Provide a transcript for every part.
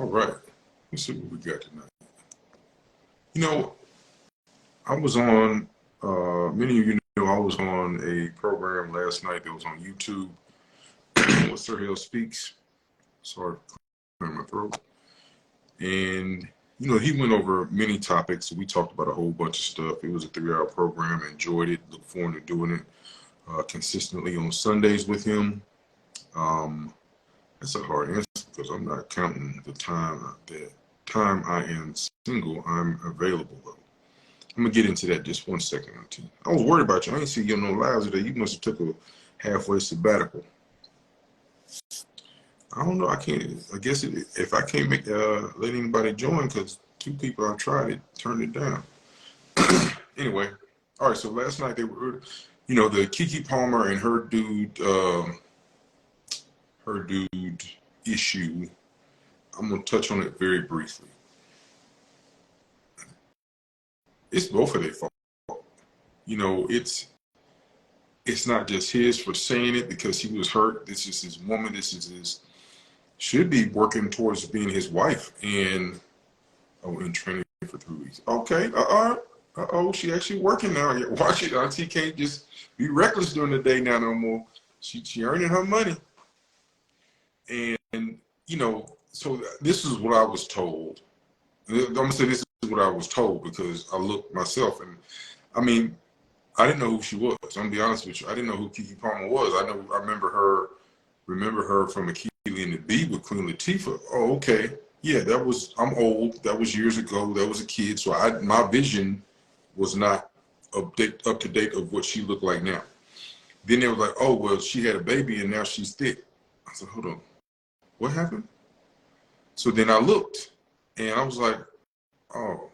All right. Let's see what we got tonight. You know, I was on, many of you know, I was on a program last night that was on YouTube with Sir Hill Speaks. Sorry for clearing my throat. And, you know, he went over many topics. We talked about a whole bunch of stuff. It was a 3-hour program. I enjoyed it. Look forward to doing it consistently on Sundays with him. That's a hard answer because I'm not counting the time I am single. I'm available though. I'm gonna get into that just 1 second or two. I was worried about you. I ain't see you on no lives today. You must have took a halfway sabbatical. I don't know. I can't. I guess if I can't make let anybody join because 2 people I tried it turned it down. Anyway, all right. So last night they were, you know, the Keke Palmer and her dude issue. I'm gonna touch on it very briefly. It's both of their fault. You know, it's not just his for saying it because he was hurt. This is his woman. This is his, should be working towards being his wife. And in training for 3 weeks. Okay, she actually working now. Watch it. Auntie can't just be reckless during the day now no more. She earning her money. And you know, so this is what I was told. I'm gonna say this is what I was told because I looked myself, and I mean, I didn't know who she was. I'm gonna be honest with you. I didn't know who Keke Palmer was. I remember her from Akili and the Bee with Queen Latifah. Oh, okay. Yeah, I'm old. That was years ago. That was a kid. So my vision was not up to date of what she looked like now. Then they were like, oh, well, she had a baby and now she's thick. I said, hold on. What happened? So then I looked and I was like, oh.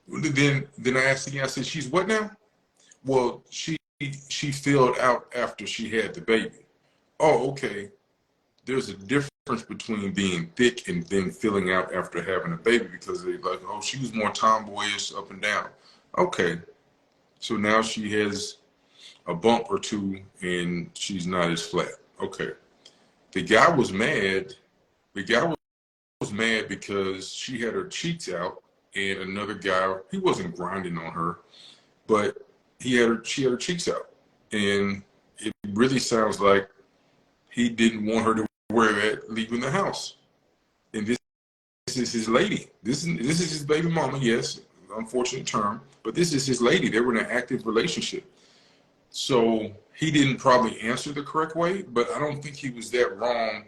Then I asked again, I said, she's what now? Well, she filled out after she had the baby. Oh, okay. There's a difference between being thick and then filling out after having a baby because they like, oh, she was more tomboyish up and down. Okay. So now she has a bump or 2 and she's not as flat. Okay. The guy was mad. The guy was mad because she had her cheeks out and another guy, he wasn't grinding on her, but she had her cheeks out. And it really sounds like he didn't want her to wear that leaving the house. And this is his lady. This is his baby mama, yes, unfortunate term, but this is his lady. They were in an active relationship. So he didn't probably answer the correct way, but I don't think he was that wrong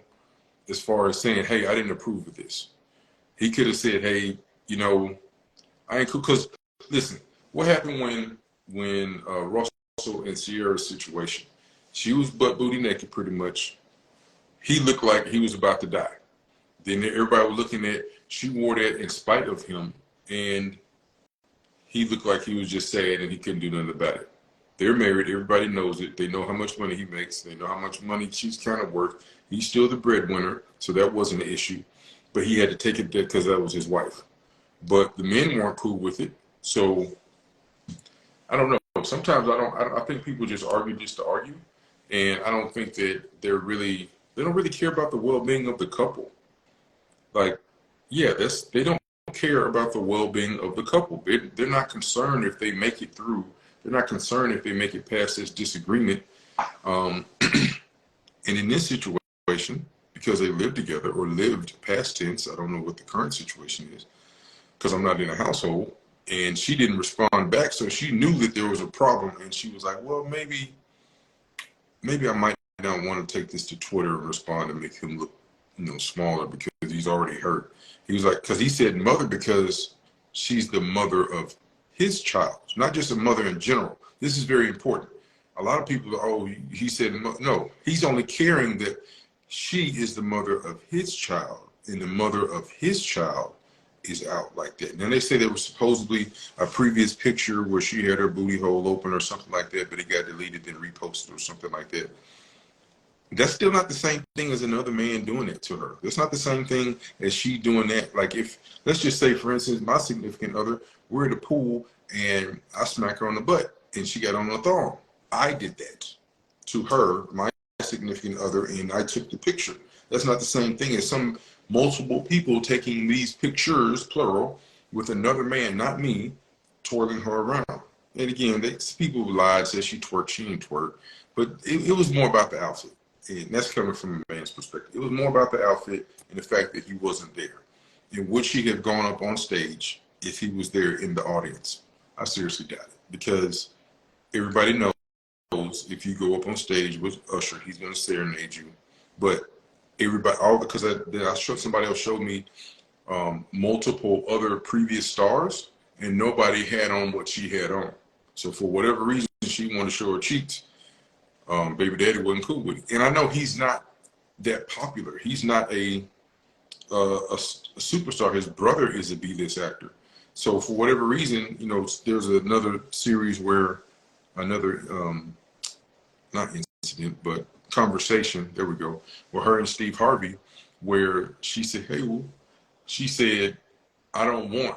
as far as saying, hey, I didn't approve of this. He could have said, hey, you know, I ain't cool. Because listen, what happened when Russell and Sierra's situation? She was butt booty naked pretty much. He looked like he was about to die. Then everybody was looking at, she wore that in spite of him, and he looked like he was just sad and he couldn't do nothing about it. They're married. Everybody knows it. They know how much money he makes. They know how much money she's kind of worth. He's still the breadwinner, so that wasn't an issue. But he had to take it there because that was his wife. But the men weren't cool with it. So I don't know. Sometimes I think people just argue just to argue, and I don't think that they don't really care about the well-being of the couple. Like, yeah, they don't care about the well-being of the couple. They're not concerned if they make it through. They're not concerned if they make it past this disagreement. And in this situation, because they live together or lived past tense, I don't know what the current situation is, because I'm not in a household, and she didn't respond back, so she knew that there was a problem, and she was like, well, maybe I might not want to take this to Twitter and respond and make him look, you know, smaller because he's already hurt. He was like, because he said mother because she's the mother of his child, not just a mother in general. This is very important. A lot of people, oh, he said, no, he's only caring that she is the mother of his child, and the mother of his child is out like that. Now they say there was supposedly a previous picture where she had her booty hole open or something like that, but it got deleted and reposted or something like that. That's still not the same thing as another man doing it to her. That's not the same thing as she doing that. Like if, let's just say, for instance, my significant other, we're at the pool and I smack her on the butt and she got on a thong. I did that to her, my significant other and I took the picture. That's not the same thing as some multiple people taking these pictures, plural, with another man, not me, twirling her around. And again, people lied, said she twerked, she didn't twerk. But it was more about the outfit. And that's coming from a man's perspective. It was more about the outfit and the fact that he wasn't there. And would she have gone up on stage if he was there in the audience? I seriously doubt it. Because everybody knows if you go up on stage with Usher, he's going to serenade you. But everybody, somebody else showed me multiple other previous stars, and nobody had on what she had on. So for whatever reason, she wanted to show her cheeks. Baby daddy wasn't cool with it. And I know he's not that popular. He's not a superstar. His brother is a B-list actor. So for whatever reason, there's another series where another, not incident, but conversation, there we go, with her and Steve Harvey, where she said, she said, I don't want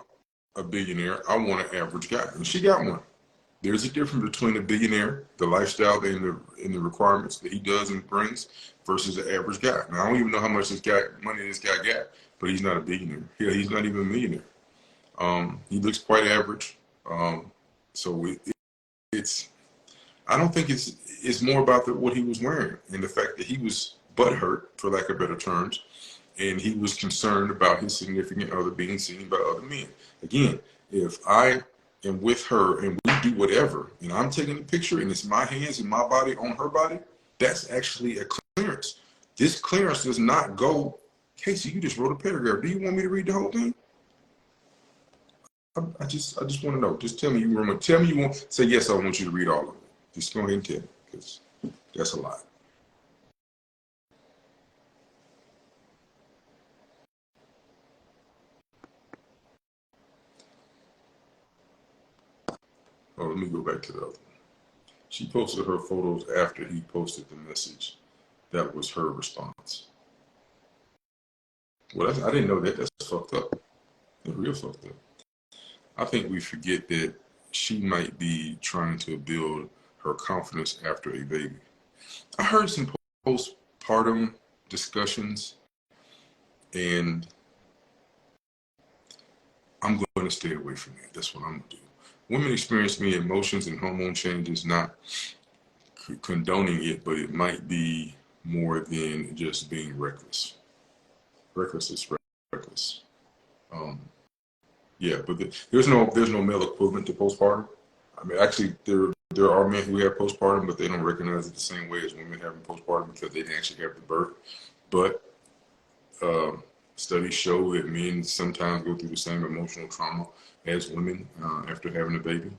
a billionaire. I want an average guy. And she got one. There's a difference between a billionaire, the lifestyle and the requirements that he does and brings, versus an average guy. Now, I don't even know how much money this guy got, but he's not a billionaire. Yeah, he's not even a millionaire. He looks quite average. So I don't think it's more about what he was wearing and the fact that he was butthurt, for lack of better terms, and he was concerned about his significant other being seen by other men. Again, if I am with her and we do whatever, and I'm taking a picture and it's my hands and my body on her body, that's actually a clearance. This clearance does not go, Casey, you just wrote a paragraph. Do you want me to read the whole thing? I just want to know. Just tell me you want. Tell me you want. Say yes. I want you to read all of it. Just go ahead and tell me, because that's a lot. Oh, let me go back to the other one. She posted her photos after he posted the message. That was her response. Well, I didn't know that. That's fucked up. That's real fucked up. I think we forget that she might be trying to build her confidence after a baby. I heard some postpartum discussions, and I'm going to stay away from that. That's what I'm going to do. Women experience many emotions and hormone changes, not condoning it, but it might be more than just being reckless. Reckless is reckless. Yeah, but there's no male equivalent to postpartum. I mean, actually, there are men who have postpartum, but they don't recognize it the same way as women having postpartum because they didn't actually have the birth. But studies show that men sometimes go through the same emotional trauma as women after having a baby.